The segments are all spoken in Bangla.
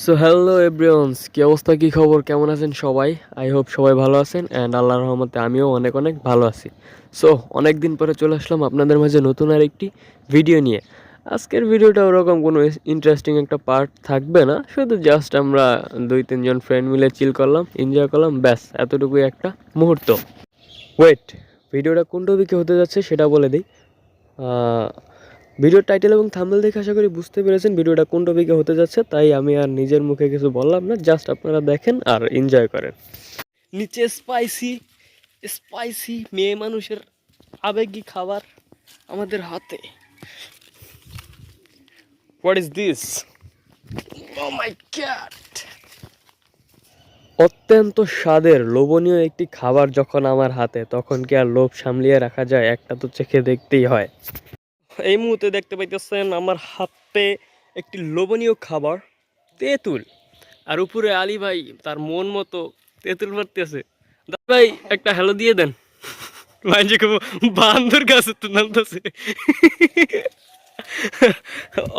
সো হ্যালো এভরিওয়ানস, কি অবস্থা, কি খবর, কেমন আছেন সবাই? আই হোপ সবাই ভালো আছেন অ্যান্ড আল্লাহর রহমতে আমিও অনেক অনেক ভালো আছি। সো অনেক দিন পরে চলে আসলাম আপনাদের মাঝে নতুন আর একটি ভিডিও নিয়ে। আজকের ভিডিওটা ওরকম কোনো ইন্টারেস্টিং একটা পার্ট থাকবে না, শুধু জাস্ট আমরা দুই তিনজন ফ্রেন্ড মিলে চিল করলাম, এনজয় করলাম, ব্যাস এতটুকুই একটা মুহূর্ত। ওয়েট, ভিডিওটা কোন টপিকে হতে যাচ্ছে সেটা বলে দিই। ভিডিওর টাইটেল এবং থাম্বনেল দেখে আশা করি বুঝতে পেরেছেন ভিডিওটা কোন টপিকে হতে যাচ্ছে, তাই আমি আর নিজের মুখে কিছু বললাম না, জাস্ট আপনারা দেখেন আর এনজয় করেন। নিচে স্পাইসি স্পাইসি মেয়ে মানুষের আবেগী খাবার আমাদের হাতে। What is this? Oh my god! অত্যন্ত স্বাদের লোভনীয় একটি খাবার যখন আমার হাতে, তখন কি আর লোভ সামলিয়ে রাখা যায়? একটা তো চেখে দেখতেই হয়। এই মুহূর্তে দেখতে পাইতেছেন আমার হাতে একটি লোভনীয় খাবার, তেঁতুল। আর উপরে আলী ভাই তার মন মতো তেঁতুল মারতেছে। দাদা ভাই একটা হ্যালো দিয়ে দেন। ভাই যে বান্দর গাছে তো নামতেছে।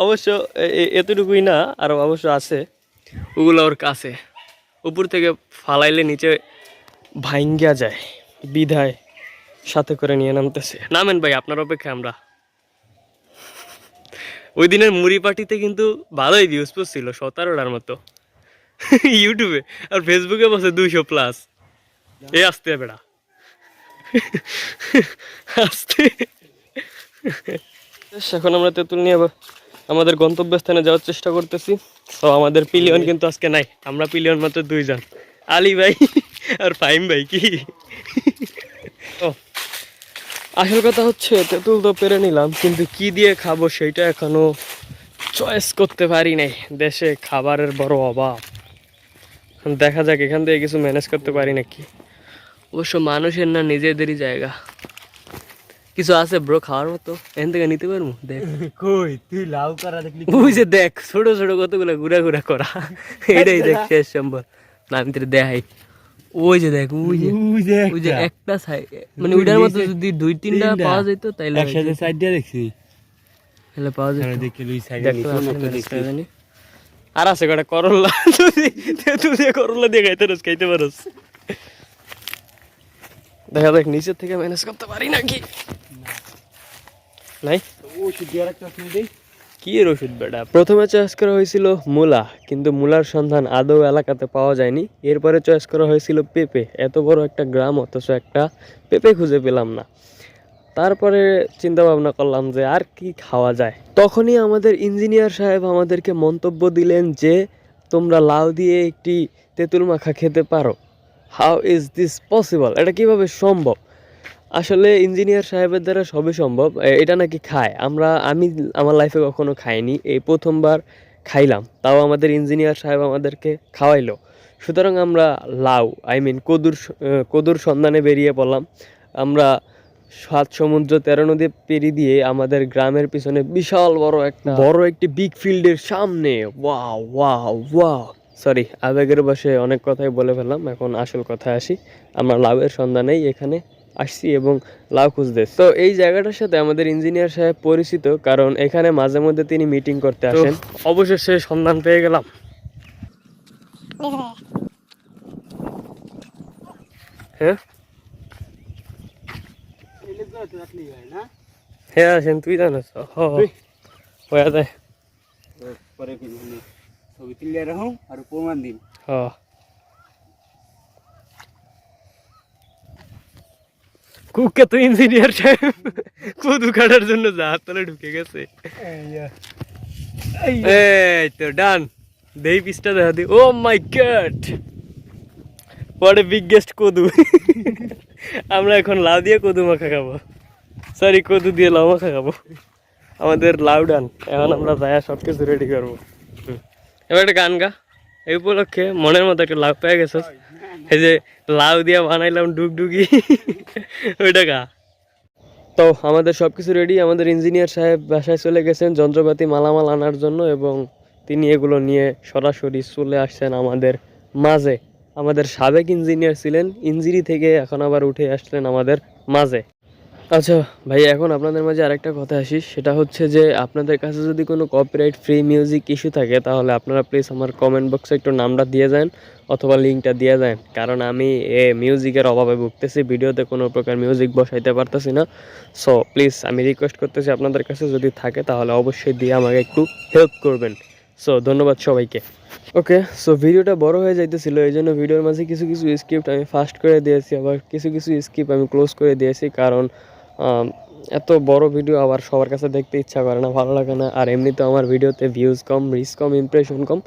অবশ্য এতটুকুই না, আর অবশ্য আছে, ওগুলো ওর কাছে। উপর থেকে ফালাইলে নিচে ভাঙ্গা যায়, বিধায় সাথে করে নিয়ে নামতেছে। নামেন ভাই, আপনার অপেক্ষা আমরা। ওই দিনের মুড়ি পার্টিতে কিন্তু ভালোই ভিউজ পড়ছিল, 17টার মতো ইউটিউবে, আর ফেসবুকে বসে 200+। এ আসতে বেড়া আসতে। এখন আমরা তেঁতুল নিয়ে আমাদের গন্তব্যস্থানে যাওয়ার চেষ্টা করতেছি। তো আমাদের পিলিয়ন কিন্তু আজকে নাই, আমরা পিলিয়ন মাত্র 2 জন, আলী ভাই আর ফাইম ভাই। কি ও, আসল কথা হচ্ছে তেঁতুল তো পেরে নিলাম, কিন্তু কি দিয়ে খাবো সেটা এখনো চয়েস করতে পারি নাই। দেশে খাবারের বড় অভাব, দেখা যাক এখান থেকে কিছু ম্যানেজ করতে পারি নাকি। অবশ্য মানুষের না নিজেদেরই জায়গা, কিছু আছে ব্রো খাওয়ার মতো, এখান থেকে নিতে পারবো। দেখ কই তুই লাউ করা দেখলি? ওই যে দেখ ছোট ছোট কতগুলো ঘুরা ঘুরা করা, এটাই দেখ শেষ সম্বর। না আমি তোর দেখাই, ওই যে দেখ, ওই যে একটা সাইড, মানে ওইটার মতো যদি 2-3টা পাওয়া যেত তাইলে একসাথে সাইড দিয়ে দেখছি। তাহলে পাওয়া যেত। দেখি দুই সাইডে দেখতে পাচ্ছি। আর আছে কটা করলা, তুই দিয়ে করলা দিয়ে খাইতে রোজ খাইতে পারোস। দেখা দেখ নিচের থেকে ম্যানেজ করতে পারি নাকি। নাই ওষুধ দিয়ে রাখতে দেই। কি এর ওষুধ বেটা? প্রথমে চয়েস করা হয়েছিল মূলা, কিন্তু মূলার সন্ধান আদৌ এলাকাতে পাওয়া যায়নি। এরপরে চয়েস করা হয়েছিল পেঁপে, এত বড় একটা গ্রাম অথচ একটা পেঁপে খুঁজে পেলাম না। তারপরে চিন্তা ভাবনা করলাম যে আর কি খাওয়া যায়। তখনই আমাদের ইঞ্জিনিয়ার সাহেব আমাদেরকে মন্তব্য দিলেন যে তোমরা লাউ দিয়ে একটি তেঁতুল মাখা খেতে পারো। How is this possible? এটা কিভাবে সম্ভব? আসলে ইঞ্জিনিয়ার সাহেবের দ্বারা সবই সম্ভব। এটা নাকি খায়, আমি আমার লাইফে কখনো খাইনি, এই প্রথমবার খাইলাম, তাও আমাদের ইঞ্জিনিয়ার সাহেব আমাদেরকে খাওয়াইলো। সুতরাং আমরা লাউ কদুর সন্ধানে বেরিয়ে পড়লাম। আমরা 7 সমুদ্র 13 নদী পেরিয়ে দিয়ে আমাদের গ্রামের পিছনে বিশাল বড় একটি বিগ ফিল্ডের সামনে, ওয়াও ওয়াও ওয়াও, সরি আবেগের বশে অনেক কথাই বলে ফেললাম, এখন আসল কথায় আসি। আমরা লাউয়ের সন্ধানেই এখানে আসছি এবং লাউ খুঁজতেছি। তো এই জায়গাটার সাথে আমাদের ইঞ্জিনিয়ার সাহেব পরিচিত, কারণ এখানে মাঝে মধ্যে তিনি মিটিং করতে আসেন। অবশেষে সন্ধান পেয়ে গেলাম। হ্যাঁ হ্যাঁ আসেন, তুই জানাস হয়ে যায়। পরে ছবি তুলে রাখুন আর প্রমাণ দিন। কুকে তো ইঞ্জিনিয়ার সাহেব কদু কাটার জন্য জাহাজ তলে ঢুকে গেছে। এই তো ডান, দেই পিসটা দেখা দি। ও my god, what a biggest কদু! আমরা এখন লাউ দিয়ে কদু মাখা খাবো, সরি কদু দিয়ে লাউ মাখা খাবো। আমাদের লাউ ডান, এখন আমরা যায়া সব কিছু রেডি করবো। এবার একটা গান গা, এই উপলক্ষে মনের মতো একটা লাউ পেয়ে গেছ, এই যে লাউ দিয়া বানাইলাম ডুগডুগি, ওইটা গা। তো আমাদের সব কিছু রেডি, আমাদের ইঞ্জিনিয়ার সাহেব বাসায় চলে গেছেন যন্ত্রপাতি মালামাল আনার জন্য, এবং তিনি এগুলো নিয়ে সরাসরি চলে আসছেন আমাদের মাঝে। আমাদের সাবেক ইঞ্জিনিয়ার ছিলেন, ইঞ্জিরি থেকে এখন আবার উঠে আসলেন আমাদের মাঝে। আচ্ছা ভাই, এখন আপনাদের মাঝে আরেকটা কথা আসি, সেটা হচ্ছে যে আপনাদের কাছে যদি কোনো কপিরাইট ফ্রি মিউজিক ইস্যু থাকে তাহলে আপনারা প্লিজ আমার কমেন্ট বক্সে একটু নামটা দিয়ে যান অথবা লিঙ্কটা দিয়ে যান, কারণ আমি মিউজিকের অভাবে ভুগতেছি, ভিডিওতে কোনো প্রকার মিউজিক বসাইতে পারতেছি না। সো প্লিজ আমি রিকোয়েস্ট করতেছি আপনাদের কাছে যদি থাকে তাহলে অবশ্যই দিয়ে আমাকে একটু হেল্প করবেন। সো ধন্যবাদ সবাইকে। ওকে, সো ভিডিওটা বড় হয়ে যাইতেছিল, এই জন্য ভিডিওর মাঝে কিছু কিছু স্ক্রিপ্ট আমি ফাস্ট করে দিয়েছি, আবার কিছু কিছু স্ক্রিপ্ট আমি ক্লোজ করে দিয়েছি, কারণ এত বড় ভিডিও আবার সবার কাছে দেখতে ইচ্ছা করে না, ভালো লাগে না, আর এমনিতে আমার ভিডিওতে ভিউজ কম, রিচ কম, ইমপ্রেশন কম,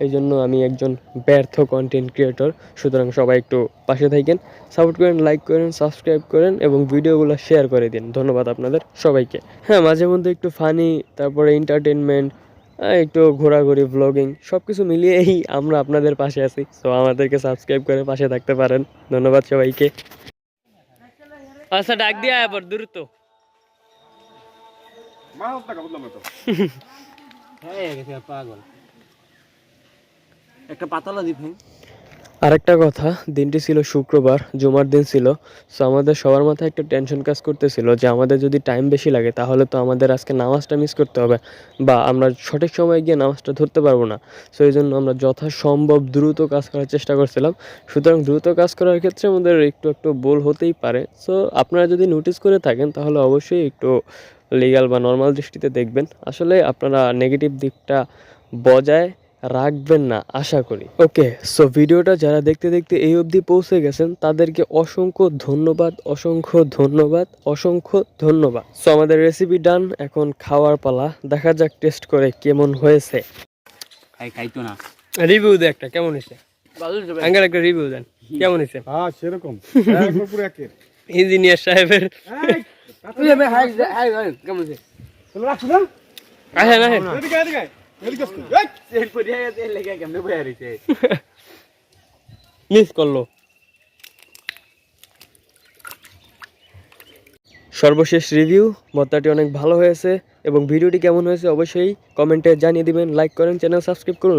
এই জন্য আমি একজন ব্যর্থ কন্টেন্ট ক্রিয়েটর। সুতরাং সবাই একটু পাশে থাকেন, সাপোর্ট করেন, লাইক করেন, সাবস্ক্রাইব করেন এবং ভিডিওগুলো শেয়ার করে দিন। ধন্যবাদ আপনাদের সবাইকে। হ্যাঁ, মাঝে মধ্যে একটু ফানি, তারপরে এন্টারটেনমেন্ট, একটু ঘোরাঘুরি, ব্লগিং, সব কিছু মিলিয়েই আমরা আপনাদের পাশে আছি। সো আমাদেরকে সাবস্ক্রাইব করে পাশে থাকতে পারেন। ধন্যবাদ সবাইকে। আচ্ছা, ডাক দিয়ে আয় পর দ্রুত। হ্যাঁ গেছে পাগল একটা পাতালা দিব। আরেকটা কথা, দিনটি ছিল শুক্রবার, জুমার দিন ছিল। সো আমাদের সবার মাথায় একটা টেনশন কাজ করতেছিল যে আমাদের যদি টাইম বেশি লাগে তাহলে তো আমাদের আজকে নামাজটা মিস করতে হবে, বা আমরা সঠিক সময়ে গিয়ে নামাজটা ধরতে পারবো না। সো এই জন্য আমরা যথাসম্ভব দ্রুত কাজ করার চেষ্টা করছিলাম। সুতরাং দ্রুত কাজ করার ক্ষেত্রে আমাদের একটু একটু ভুল হতেই পারে। সো আপনারা যদি নোটিস করে থাকেন তাহলে অবশ্যই একটু লিগ্যাল বা নর্মাল দৃষ্টিতে দেখবেন। আসলে আপনারা নেগেটিভ দিকটা বজায় রাখবেন না আশা করি। ওকে, সো ভিডিওটা যারা দেখতে দেখতে এই অবধি পৌঁছে গেছেন তাদেরকে অসংখ্য ধন্যবাদ, অসংখ্য ধন্যবাদ, অসংখ্য ধন্যবাদ। সো আমাদের রেসিপি ডান, এখন খাওয়ার পালা। দেখা যাক টেস্ট করে কেমন হয়েছে। খাইতো না। রিভিউ দে একটা, কেমন হয়েছে? আঙ্কেল একটা রিভিউ দেন, কেমন হয়েছে? হ্যাঁ সেরকম একদম পুরো একের ইঞ্জিনিয়ার সাহেবের কেমন আছে? রাখছো না আসেন আসেন। এদিকে এদিকে এদিকে আসো। এই! কেমনে বয়ে রয়েছে? মিস করলো। সর্বশেষ রিভিউ, ভর্তাটি অনেক ভালো হয়েছে এবং ভিডিওটি কেমন হয়েছে অবশ্যই কমেন্টে জানিয়ে দিবেন। লাইক করেন, চ্যানেল সাবস্ক্রাইব করুন।